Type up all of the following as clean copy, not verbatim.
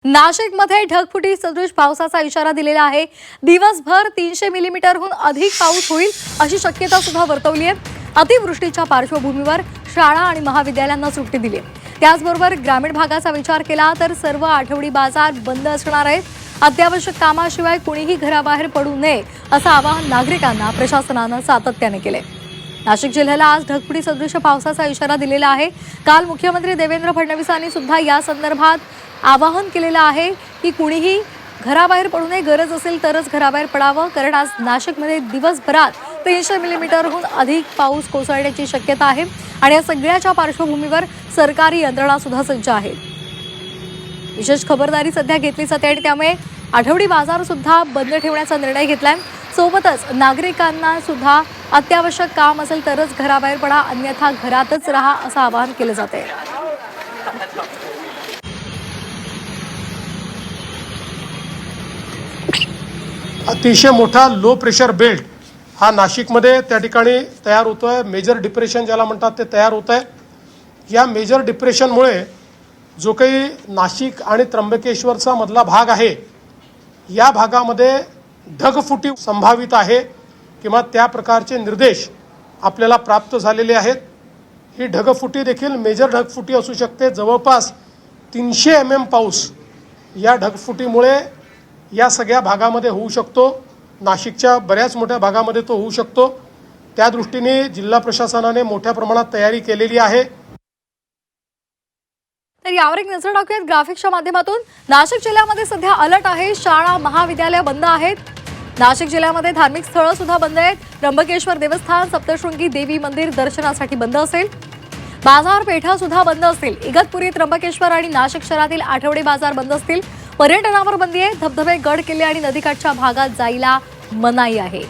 नाशिकमध्ये ढगफुटी सदृश पावसाचा इशारा दिलेला आहे। दिवसभर 300 मिलीमीटरहून अधिक पाऊस होईल अशी शक्यता सुद्धा वर्तवली आहे। अतिवृष्टीच्या पार्श्वभूमीवर शाळा आणि महाविद्यालयांना सुट्टी दिली आहे। त्याचबरोबर ग्रामीण भागाचा विचार केला तर सर्व आठवडी बाजार बंद असणार आहेत। अत्यावश्यक कामाशिवाय कुणीही घराबाहेर पडू नये असं आवाहन नागरिकांना प्रशासनाने सातत्याने केले। नाशिक जिल्ह्याला आज ढगफुटी सदृश पावसाचा इशारा दिलेला आहे। काल मुख्यमंत्री देवेंद्र फडणवीसांनी सुद्धा या संदर्भात आवाहन केलेलं आहे की कुणीही घराबाहेर पडू नये, गरज असेल तरच घराबाहेर पडावं, कारण आज नाशिकमध्ये दिवसभरात 300 मिलीमीटरहून अधिक पाऊस कोसळण्याची शक्यता आहे आणि या सगळ्याच्या पार्श्वभूमीवर सरकारी यंत्रणा सुद्धा सज्ज आहे। विशेष खबरदारी सध्या घेतली जाते आणि त्यामुळे आठवडी बाजार सुद्धा बंद ठेवण्याचा निर्णय घेतलाय। सोबतच नागरिकांना सुद्धा अत्यावश्यक काम असेल तरच घराबाहेर पडा, अन्यथा घरातच राहा असं आवाहन केलं जाते। अतिशय मोठा लो प्रेशर बेल्ट हा नाशिकमध्ये त्या ठिकाणी तयार होतोय। मेजर डिप्रेशन ज्याला म्हणतात ते तयार होत आहे। या मेजर डिप्रेशनमुळे जो काही नाशिक आणि त्र्यंबकेश्वरचा मधला भाग आहे, या भागामध्ये ढगफुटी संभावित आहे किंवा त्या प्रकारचे निर्देश आपल्याला प्राप्त झालेले आहेत। ही ढगफुटी देखील मेजर ढगफुटी असू शकते। जवळपास 300 mm पाऊस या ढगफुटीमुळे या सगळ्या भागामध्ये होऊ शकतो। नाशिकच्या बऱ्याच मोठ्या भागामध्ये तो होऊ शकतो। त्या दृष्टीने जिल्हा प्रशासनाने मोठ्या प्रमाणात तयारी केलेली आहे। तर यावर एक नजर टाकूयात ग्राफिक्सच्या माध्यमातून। नाशिक जिल्ह्यामध्ये सध्या अलर्ट आहे। शाळा महाविद्यालय बंद आहेत। नाशिक जिल्ह्यामध्ये धार्मिक स्थळं सुद्धा बंद आहेत। त्र्यंबकेश्वर देवस्थान, सप्तशृंगी देवी मंदिर दर्शनासाठी बंद असेल। बाजारपेठा सुद्धा बंद असतील। इगतपुरी, त्र्यंबकेश्वर आणि नाशिक शहरातील आठवडे बाजार बंद असतील। पर्यटनावर बंदी आहे। धबधबे, गड किल्ले आणि नदीकाठच्या भागात जायला मनाई आहे।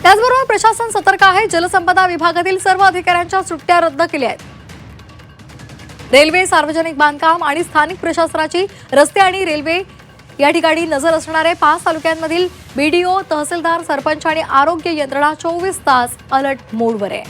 त्याचबरोबर प्रशासन सतर्क आहे। जलसंपदा विभागातील सर्व अधिकाऱ्यांच्या सुट्ट्या रद्द केल्या आहेत। रेल्वे, सार्वजनिक बांधकाम आणि स्थानिक प्रशासनाची रस्ते आणि रेल्वे या ठिकाणी नजर असणारे 5 तालुक्यांमधील बीडीओ, तहसीलदार, सरपंच आणि आरोग्य यंत्रणा 24 तास अलर्ट मोडवर आहे।